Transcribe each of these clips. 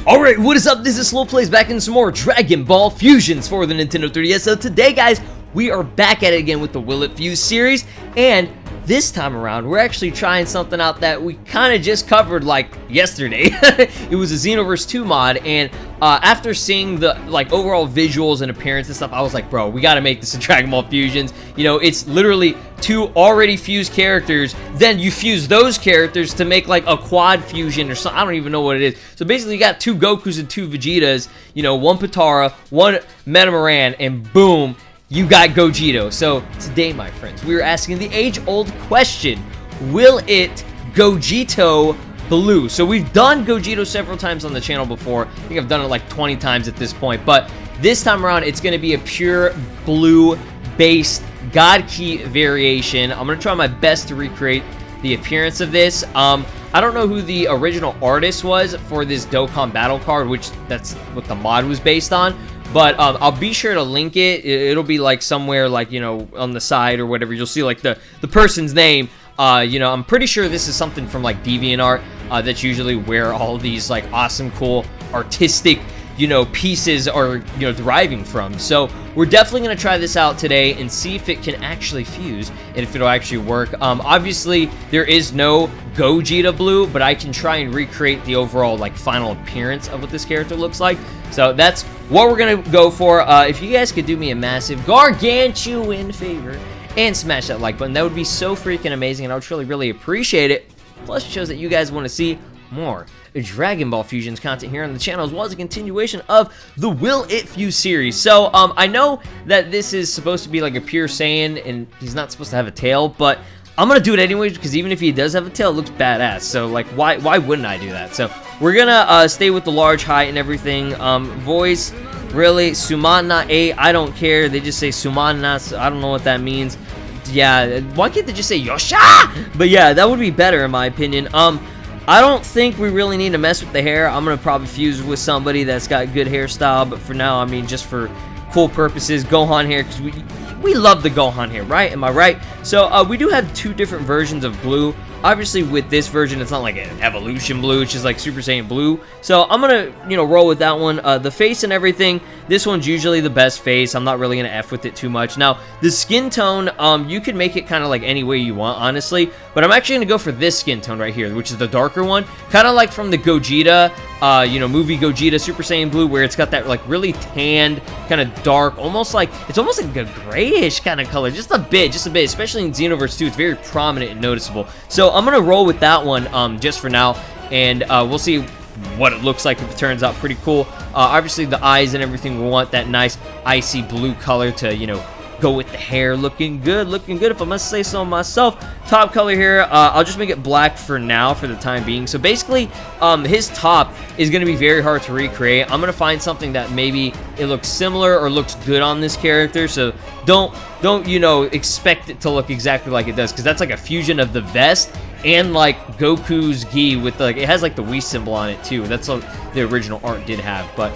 Alright, what is up? This is SLOplays back in some more Dragon Ball Fusions for the Nintendo 3DS. So today, guys, we are back at it again with the Will It Fuse series, and this time around, we're actually trying something out that we kind of just covered, like, yesterday. It was a Xenoverse 2 mod, and after seeing the, like, overall visuals and appearance and stuff, I was like, bro, we gotta make this a Dragon Ball Fusions. You know, it's literally two already fused characters, then you fuse those characters to make, like, a quad fusion or something. I don't even know what it is. So basically, you got two Gokus and two Vegetas, you know, one Potara, one Metamaran, and boom, you got Gogito. So today, my friends, we are asking the age-old question: will it Gogito blue? So we've done Gogito several times on the channel before. I think I've done it like 20 times at this point, but this time around, it's going to be a pure blue-based God Key variation. I'm going to try my best to recreate the appearance of this. I don't know who the original artist was for this Dokkan battle card, which that's what the mod was based on. But I'll be sure to link it. It'll be like somewhere, like, you know, on the side or whatever. You'll see like the person's name. You know, I'm pretty sure this is something from like DeviantArt. That's usually where all these like awesome, cool, artistic, you know, pieces are, you know, deriving from. So we're definitely going to try this out today and see if it can actually fuse and if it'll actually work. Obviously, there is no Gogeta blue, but I can try and recreate the overall like final appearance of what this character looks like. So that's what we're going to go for. If you guys could do me a massive gargantuan favor and smash that like button, that would be so freaking amazing, and I would really appreciate it. Plus, it shows that you guys want to see more Dragon Ball Fusions content here on the channel, as well as a continuation of the Will It Fuse series. So, I know that this is supposed to be like a pure Saiyan, and he's not supposed to have a tail, but I'm gonna do it anyways, because even if he does have a tail, it looks badass. So, like, why wouldn't I do that? So, we're gonna stay with the large height and everything. Voice, really, Sumana 8, I don't care. They just say Sumana, so I don't know what that means. Yeah, why can't they just say Yosha? But yeah, that would be better in my opinion. I don't think we really need to mess with the hair. I'm going to probably fuse with somebody that's got good hairstyle, but for now, I mean, just for cool purposes, Gohan hair, because we love the Gohan hair, right? Am I right? So, we do have two different versions of blue. Obviously, with this version, it's not like an evolution blue, it's just like Super Saiyan blue. So, I'm going to, you know, roll with that one. The face and everything, this one's usually the best face. I'm not really going to F with it too much. Now, the skin tone, you can make it kind of like any way you want, honestly. But I'm actually going to go for this skin tone right here, which is the darker one. Kind of like from the Gogeta, you know, movie Gogeta Super Saiyan Blue, where it's got that like really tanned, kind of dark, almost like, it's almost like a grayish kind of color, just a bit, especially in Xenoverse 2, it's very prominent and noticeable. So I'm going to roll with that one just for now, and we'll see what it looks like if it turns out pretty cool. Obviously, the eyes and everything, we want that nice icy blue color to, you know, go with the hair. Looking good, if I must say so myself. Top color here, I'll just make it black for now, for the time being. So basically, his top is going to be very hard to recreate. I'm going to find something that maybe it looks similar or looks good on this character. So don't you know, expect it to look exactly like it does, because that's like a fusion of the vest and like Goku's gi with like, it has like the Wii symbol on it too. That's what the original art did have. But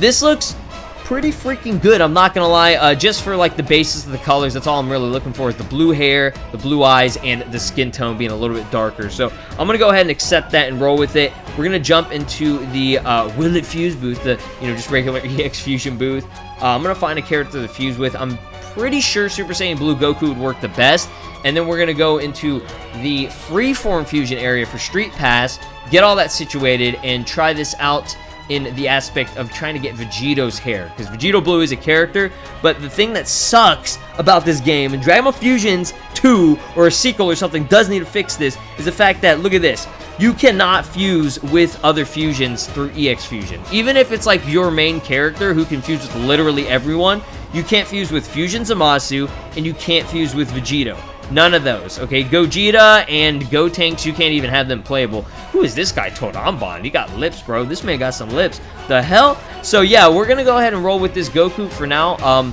this looks pretty freaking good, I'm not gonna lie. Just for like the basis of the colors, that's all I'm really looking for, is the blue hair, the blue eyes, and the skin tone being a little bit darker. So I'm gonna go ahead and accept that and roll with it. We're gonna jump into the Will It Fuse booth, the, you know, just regular EX Fusion booth. I'm gonna find a character to fuse with. I'm pretty sure Super Saiyan Blue Goku would work the best. And then we're going to go into the freeform fusion area for Street Pass, get all that situated, and try this out in the aspect of trying to get Vegito's hair, because Vegito Blue is a character. But the thing that sucks about this game, and Dragon Ball Fusions 2 or a sequel or something does need to fix this, is the fact that, look at this, you cannot fuse with other fusions through EX Fusion. Even if it's like your main character who can fuse with literally everyone, you can't fuse with Fusion Zamasu, and you can't fuse with Vegito. None of those, okay? Gogeta and Gotenks, you can't even have them playable. Who is this guy, Todanban? He got lips, bro. This man got some lips. The hell? So, yeah, we're going to go ahead and roll with this Goku for now.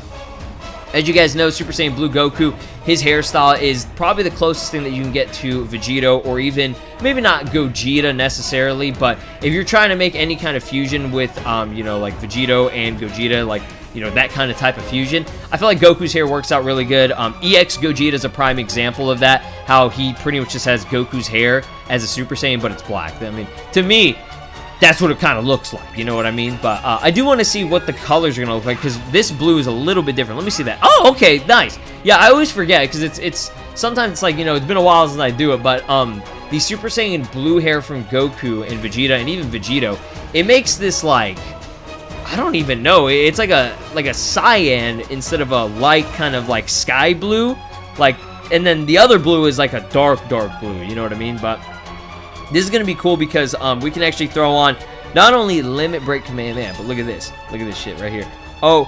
As you guys know, Super Saiyan Blue Goku, his hairstyle is probably the closest thing that you can get to Vegito, or even, maybe not Gogeta necessarily, but if you're trying to make any kind of fusion with, you know, like Vegito and Gogeta, like, you know, that kind of type of fusion, I feel like Goku's hair works out really good. EX Gogeta is a prime example of that, how he pretty much just has Goku's hair as a Super Saiyan, but it's black. I mean, to me, that's what it kind of looks like, you know what I mean? But I do want to see what the colors are going to look like, because this blue is a little bit different. Let me see that. Oh, okay, nice. Yeah, I always forget, because it's sometimes it's like, you know, it's been a while since I do it, but the Super Saiyan blue hair from Goku and Vegeta and even Vegito, it makes this like, I don't even know, it's like a cyan instead of a light kind of like sky blue, like, and then the other blue is like a dark blue, you know what I mean? But this is going to be cool because we can actually throw on not only Limit Break Kamehameha, but look at this. Look at this shit right here. Oh,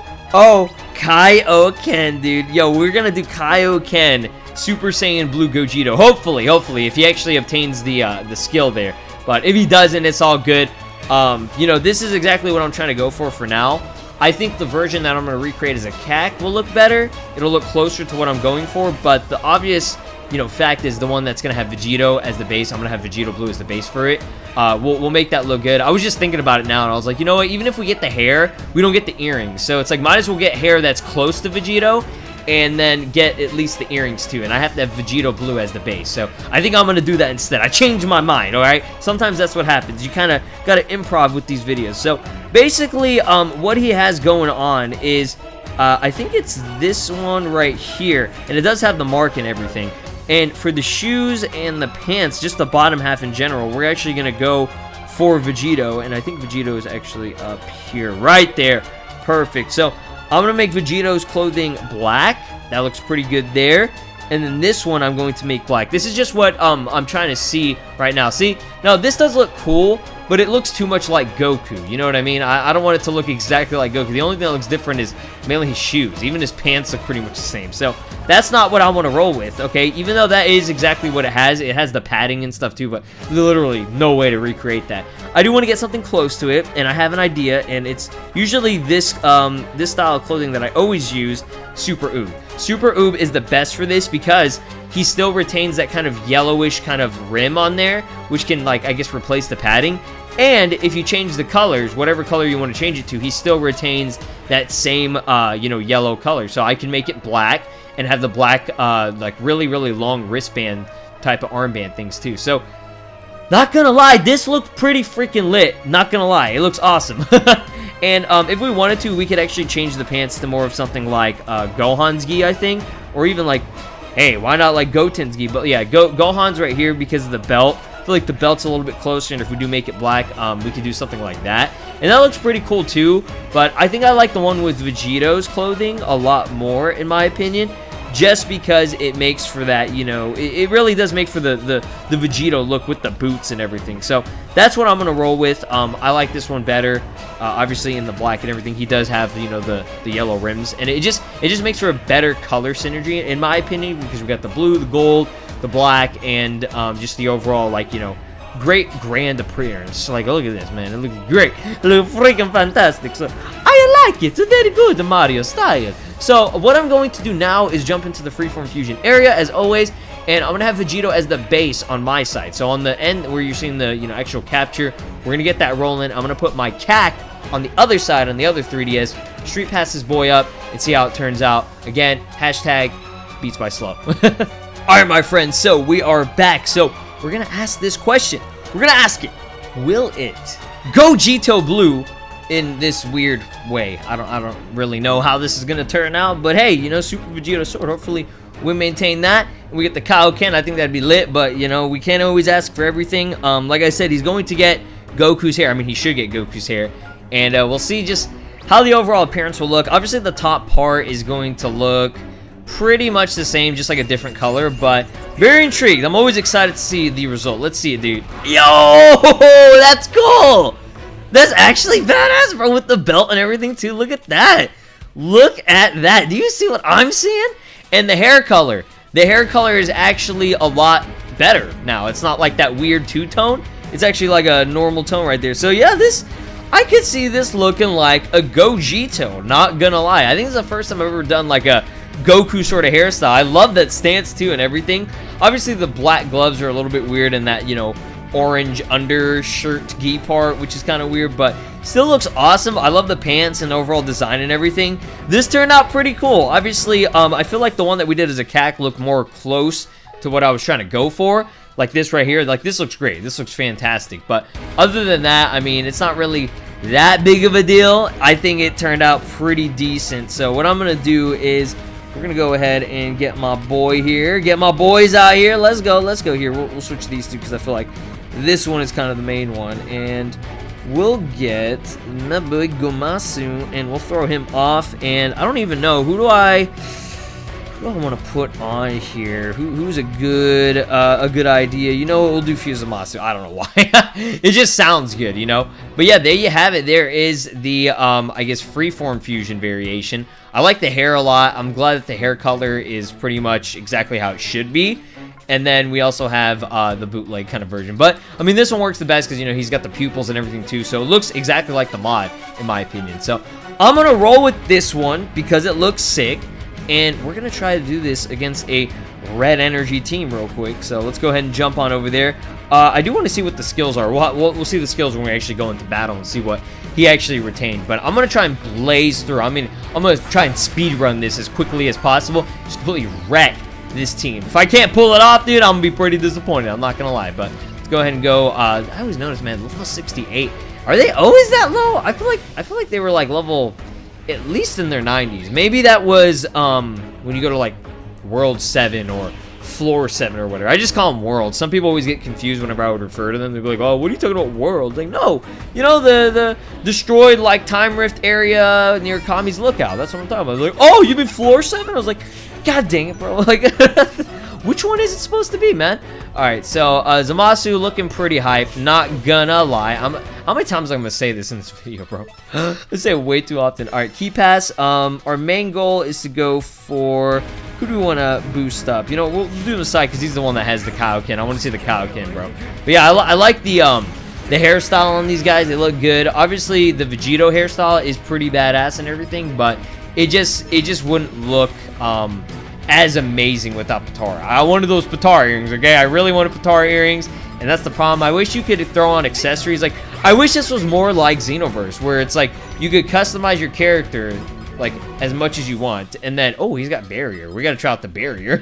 Kaioken, dude. Yo, we're going to do Kaioken Super Saiyan Blue Gogito. Hopefully, if he actually obtains the skill there. But if he doesn't, it's all good. You know, this is exactly what I'm trying to go for now. I think the version that I'm going to recreate as a CAC will look better. It'll look closer to what I'm going for, but the obvious, you know, fact is the one that's going to have Vegito as the base. I'm going to have Vegito Blue as the base for it. We'll make that look good. I was just thinking about it now, and I was like, you know what? Even if we get the hair, we don't get the earrings. So it's like, might as well get hair that's close to Vegito, and then get at least the earrings too. And I have to have Vegito Blue as the base. So I think I'm going to do that instead. I changed my mind, all right? Sometimes that's what happens. You kind of got to improv with these videos. So basically, what he has going on is, I think it's this one right here. And it does have the mark and everything. And for the shoes and the pants, just the bottom half in general, we're actually going to go for Vegito. And I think Vegito is actually up here, right there. Perfect. So I'm going to make Vegito's clothing black. That looks pretty good there. And then this one I'm going to make black. This is just what I'm trying to see right now. See, now this does look cool, but it looks too much like Goku. You know what I mean? I don't want it to look exactly like Goku. The only thing that looks different is mainly his shoes. Even his pants look pretty much the same. So that's not what I want to roll with, okay? Even though that is exactly what it has. It has the padding and stuff too, but literally no way to recreate that. I do want to get something close to it, and I have an idea, and it's usually this this style of clothing that I always use, Super Oob. Super Oob is the best for this because he still retains that kind of yellowish kind of rim on there, which can, like, I guess replace the padding. And if you change the colors, whatever color you want to change it to, he still retains that same, you know, yellow color. So I can make it black and have the black, like, really long wristband type of armband things too. So, not gonna lie, this looked pretty freaking lit. Not gonna lie, it looks awesome. And if we wanted to, we could actually change the pants to more of something like Gohan's gi, I think. Or even like, hey, why not like Goten's gi? But yeah, Gohan's right here because of the belt. I feel like the belt's a little bit closer, and if we do make it black, we could do something like that. And that looks pretty cool too, but I think I like the one with Vegito's clothing a lot more, in my opinion. Just because it makes for that, you know, it really does make for the Vegito look with the boots and everything. So that's what I'm going to roll with. I like this one better, obviously in the black and everything. He does have, you know, the yellow rims, and it just makes for a better color synergy, in my opinion, because we got the blue, the gold, the black, and just the overall, like, you know, great grand appearance. Like, look at this, man. It looks great. It looks freaking fantastic. So I like it. It's very good, the Mario style. So what I'm going to do now is jump into the Freeform Fusion area, as always, and I'm going to have Vegito as the base on my side. So on the end where you're seeing the, you know, actual capture, we're going to get that rolling. I'm going to put my CAC on the other side, on the other 3DS, Street Pass this boy up, and see how it turns out. Again, hashtag Beats by Slow. Alright, my friends, so we are back. So we're going to ask this question. We're going to ask it, will it Gogito Blue in this weird way? I don't really know how this is gonna turn out, but hey, you know, Super Vegito Sword, hopefully we maintain that and we get the Kaioken. I think that'd be lit, but you know, we can't always ask for everything. Like I said, he's going to get Goku's hair. I mean, he should get Goku's hair, and we'll see just how the overall appearance will look. Obviously the top part is going to look pretty much the same, just like a different color, but very intrigued. I'm always excited to see the result. Let's see it, dude. Yo, that's cool. That's actually badass, bro, with the belt and everything, too. Look at that. Look at that. Do you see what I'm seeing? And the hair color. The hair color is actually a lot better now. It's not like that weird two-tone. It's actually like a normal tone right there. So, yeah, I could see this looking like a Gogito. Not gonna lie. I think it's the first time I've ever done, like, a Goku sort of hairstyle. I love that stance, too, and everything. Obviously, the black gloves are a little bit weird in that, you know, orange undershirt gi part, which is kind of weird, but still looks awesome. I love the pants and overall design and everything. This turned out pretty cool. Obviously, I feel like the one that we did as a CAC looked more close to what I was trying to go for. like this right here, like this looks great. This looks fantastic. But other than that, I mean, it's not really that big of a deal. I think it turned out pretty decent. So what I'm going to do is we're going to go ahead and get my boy here. Get my boys out here. Let's go. Let's go here. We'll switch these two because I feel like this one is kind of the main one. And we'll get my boy Gomasu and we'll throw him off. And I don't even know. Who do I want to put on here? Who's a good idea? You know what? We'll do Fusamasu. I don't know why. It just sounds good, you know? But yeah, there you have it. There is the, I guess, freeform fusion variation. I like the hair a lot. I'm glad that the hair color is pretty much exactly how it should be. And then we also have the bootleg kind of version. But, I mean, this one works the best because, you know, he's got the pupils and everything too. So it looks exactly like the mod, in my opinion. So I'm going to roll with this one because it looks sick. And we're going to try to do this against a red energy team real quick. So let's go ahead and jump on over there. I do want to see what the skills are. We'll see the skills when we actually go into battle and see what he actually retained. But I'm going to try and blaze through. I mean, I'm going to try and speed run this as quickly as possible. Just completely wreck this team. If I can't pull it off, dude, I'm going to be pretty disappointed. I'm not going to lie. But let's go ahead and go. I always notice, man, level 68. Are they always that low? I feel like they were like level... at least in their 90s. Maybe that was when you go to like World 7 or Floor 7 or whatever. I just call them Worlds. Some people always get confused whenever I would refer to them. They'd be like, oh, what are you talking about, Worlds? Like, no, you know, the destroyed like Time Rift area near Kami's Lookout. That's what I'm talking about. Like, oh, you mean Floor 7? I was like, god dang it, bro. Like, which one is it supposed to be, man? Alright, so Zamasu looking pretty hype. Not gonna lie. How many times I'm gonna say this in this video, bro? I say it way too often. Alright, key pass. Our main goal is to go for... who do we want to boost up? You know, we'll do the side because he's the one that has the Kaioken. I want to see the Kaioken, bro. But yeah, I like the hairstyle on these guys. They look good. Obviously, the Vegito hairstyle is pretty badass and everything, but it just wouldn't look as amazing without Potara. I wanted those Potara earrings, okay? I really wanted Potara earrings, and that's the problem. I wish you could throw on accessories. Like, I wish this was more like Xenoverse, where it's like you could customize your character like as much as you want, and then oh, he's got barrier. We got to try out the barrier.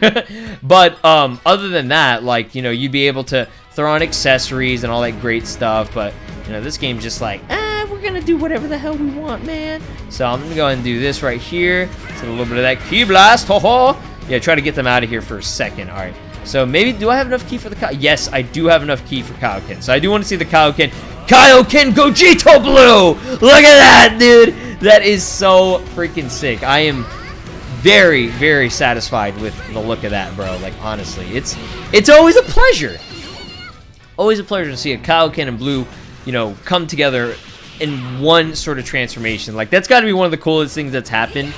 But other than that, like, you know, you'd be able to throw on accessories and all that great stuff. But you know, this game's just like, we're gonna do whatever the hell we want, man. So I'm gonna go ahead and do this right here. So a little bit of that key blast. Ho ho. Yeah, try to get them out of here for a second. All right. So maybe, do I have enough key for the Kaioken? Yes, I do have enough key for Kaioken. So I do want to see the Kaioken. Kaioken Gogito Blue! Look at that, dude! That is so freaking sick. I am very, very satisfied with the look of that, bro. Like, honestly, it's always a pleasure. Always a pleasure to see a Kaioken and Blue, you know, come together in one sort of transformation. Like, that's got to be one of the coolest things that's happened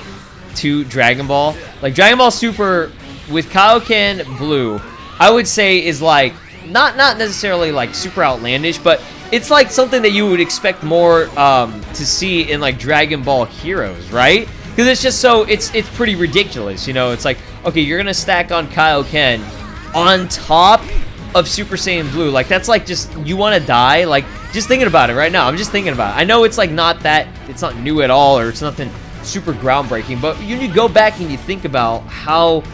to Dragon Ball. Like, Dragon Ball Super with Kaioken Blue, I would say is like not necessarily like super outlandish, but it's like something that you would expect more to see in like Dragon Ball Heroes, right? Because it's just so it's pretty ridiculous, you know. It's like, okay, you're gonna stack on Kaioken on top of Super Saiyan Blue. Like, that's like, just, you want to die. Like, just thinking about it right now, I'm just thinking about it. I know it's like it's not new at all, or it's nothing super groundbreaking, but you go back and you think about how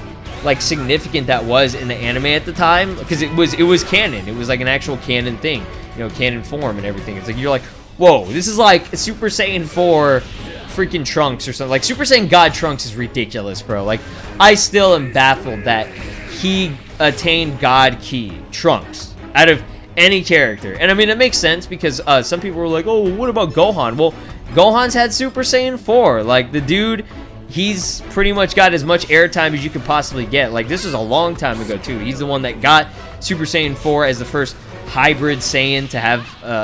like significant that was in the anime at the time, because it was canon. It was like an actual canon thing, you know, canon form and everything. It's like, you're like, whoa, this is like Super Saiyan 4 freaking Trunks or something. Like, Super Saiyan God Trunks is ridiculous, bro. Like, I still am baffled that he attained God Ki Trunks out of any character. And I mean, it makes sense because some people were like, oh, what about Gohan? Well, Gohan's had Super Saiyan 4. Like, the dude, he's pretty much got as much airtime as you could possibly get. Like, this was a long time ago, too. He's the one that got Super Saiyan 4 as the first hybrid Saiyan to have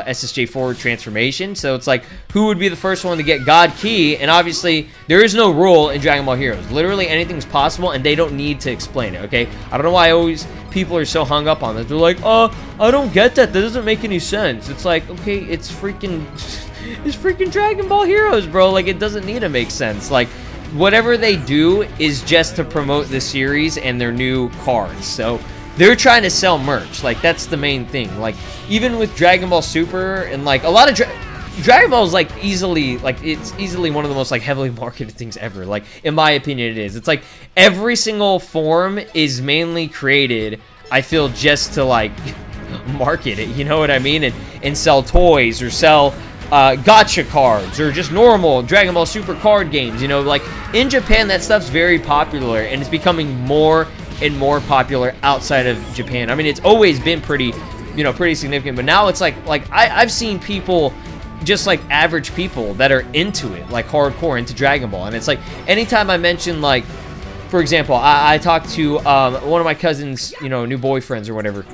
SSJ4 transformation. So it's like, who would be the first one to get God Ki? And obviously, there is no rule in Dragon Ball Heroes. Literally, anything's possible, and they don't need to explain it, okay? I don't know why people are so hung up on this. They're like, oh, I don't get that. That doesn't make any sense. It's like, okay, it's freaking Dragon Ball Heroes, bro. Like, it doesn't need to make sense. Like, whatever they do is just to promote the series and their new cards. So they're trying to sell merch. Like, that's the main thing. Like, even with Dragon Ball Super and like a lot of Dragon Ball is like it's easily one of the most like heavily marketed things ever. Like, in my opinion, it is. It's like every single form is mainly created I feel, just to like market it, you know what I mean, and sell toys or sell gacha cards or just normal Dragon Ball Super card games. You know, like in Japan, that stuff's very popular, and it's becoming more and more popular outside of Japan. I mean, it's always been pretty, you know, pretty significant, but now it's like I've seen people, just like average people, that are into it, like hardcore into Dragon Ball. And it's like, anytime I mention, like, for example, I talked to one of my cousins, you know, new boyfriends or whatever,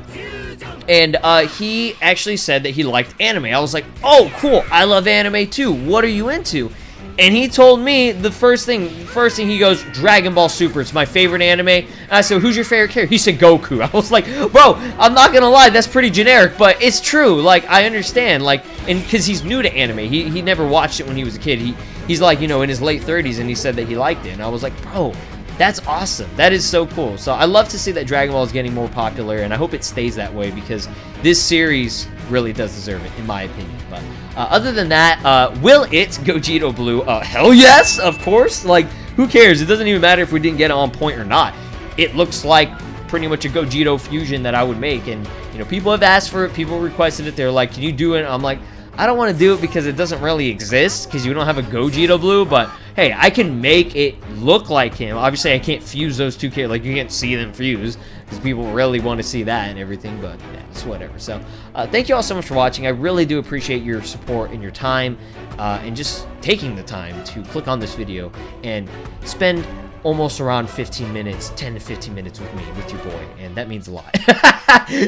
and he actually said that he liked anime. I was like, oh, cool, I love anime too. What are you into? And he told me the first thing he goes, Dragon Ball Super. It's my favorite anime. And I said, who's your favorite character? He said Goku. I was like, bro, I'm not gonna lie, that's pretty generic, but it's true. Like, I understand, like, and because he's new to anime, he never watched it when he was a kid. He's like, you know, in his late 30s, and he said that he liked it. And I was like, bro, that's awesome. That is so cool. So I love to see that Dragon Ball is getting more popular, and I hope it stays that way, because this series really does deserve it, in my opinion. But other than that, will it Gogito Blue? Hell yes, of course. Like, who cares? It doesn't even matter if we didn't get it on point or not. It looks like pretty much a Gogito fusion that I would make, and you know, people have asked for it. People requested it. They're like, can you do it? I'm like, I don't want to do it because it doesn't really exist, because you don't have a Gogito Blue, but hey, I can make it look like him. Obviously, I can't fuse those two characters. Like, you can't see them fuse, because people really want to see that and everything, but yeah, it's whatever. So, thank you all so much for watching. I really do appreciate your support and your time, and just taking the time to click on this video and spend almost around 15 minutes, 10 to 15 minutes with me, with your boy, and that means a lot.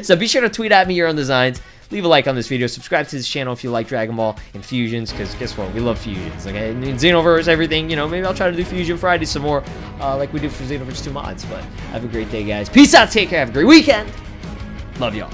So be sure to tweet at me your own designs. Leave a like on this video. Subscribe to this channel if you like Dragon Ball and fusions, because guess what? We love fusions. Okay, and Xenoverse, everything. You know, maybe I'll try to do Fusion Friday some more, like we did for Xenoverse 2 mods. But have a great day, guys. Peace out. Take care. Have a great weekend. Love y'all.